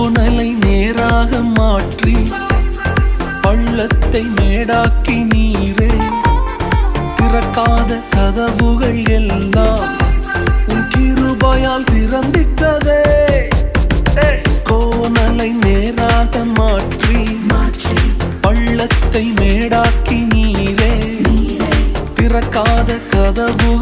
கோணலை நேராக மாற்றி பள்ளத்தை மேடாக்கி நீரே திறக்காத கதவுகள் எல்லாம் உன் கிருபையால் திறந்திட்டதே. கோணலை நேராக மாற்றி பள்ளத்தை மேடாக்கி நீரே திறக்காத கதவுகள்